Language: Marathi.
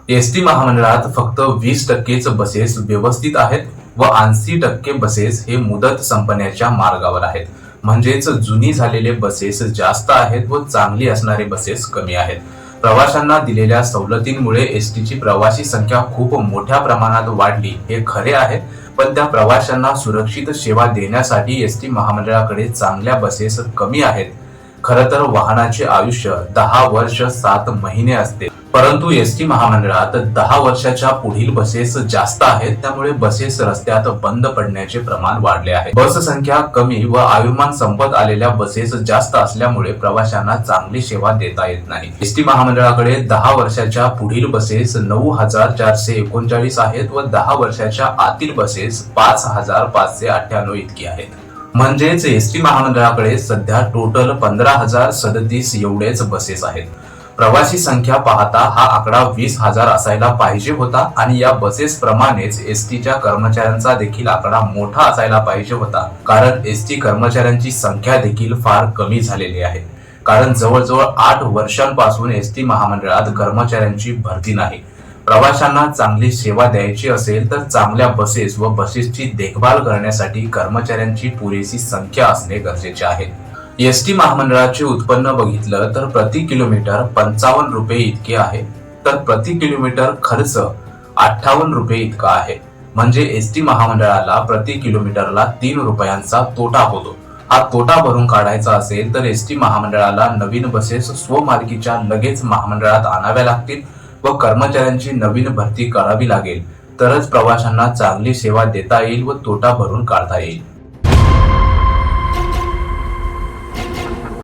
एसटी महामंडळात फक्त 20%च बसेस व्यवस्थित आहेत व 80% बसेस हे मुदत संपण्याच्या मार्गावर आहेत. म्हणजेच जुनी झालेले बसेस जास्त आहेत व चांगली असणारे बसेस कमी आहेत. प्रवाशांना दिलेल्या सवलतींमुळे एसटीची प्रवासी संख्या खूप मोठ्या प्रमाणात वाढली हे खरे आहे, पण त्या प्रवाशांना सुरक्षित सेवा देण्यासाठी एसटी महामंडळाकडे चांगल्या बसेस कमी आहेत. खरं तर वाहनाचे आयुष्य 10 वर्ष 7 महिने असते, परंतु एसटी महामंडळात 10 वर्षाच्या पुढील बसेस जास्त आहेत. त्यामुळे बसेस रस्त्यात बंद पडण्याचे प्रमाण वाढले आहे. बस संख्या कमी व आयुर्मान संपत आलेल्या बसेस जास्त असल्यामुळे प्रवाशांना चांगली सेवा देता येत नाही. एसटी महामंडळाकडे 10 वर्षाच्या पुढील बसेस 9,439 आहेत व 10 वर्षाच्या आतील बसेस 5,598 इतकी आहेत. म्हणजेच एसटी महामंडळाकडे सध्या टोटल 15,037 एवढेच बसेस आहेत. प्रवासी संख्या पाहता हा आकडा 20,000 असायला पाहिजे होता आणि या बसेस प्रमाणेच एसटीच्या कर्मचाऱ्यांचा देखील आकडा मोठा असायला पाहिजे होता, कारण एसटी कर्मचाऱ्यांची संख्या देखील फार कमी झालेली आहे. कारण जवळजवळ 8 वर्षांपासून एसटी महामंडळात कर्मचाऱ्यांची भरती नाही. प्रवाशांना चांगली सेवा द्यायची असेल तर चांगल्या बसेस व बसेसची देखभाल करण्यासाठी कर्मचाऱ्यांची पुरेशी संख्या असणे गरजेचे आहे. एसटी महामंडळाचे उत्पन्न बघितलं तर प्रति किलोमीटर 55 रुपये इतके आहे, तर प्रति किलोमीटर खर्च 58 रुपये इतका आहे. म्हणजे एसटी महामंडळाला प्रति किलोमीटरला 3 रुपयांचा तोटा होतो. हा तोटा भरून काढायचा असेल तर एसटी महामंडळाला नवीन बसेस स्वमालकीच्या लगेच महामंडळात आणाव्या लागतील व कर्मचाऱ्यांची नवीन भरती करावी लागेल, तरच प्रवाशांना चांगली सेवा देता येईल व तोटा भरून काढता येईल.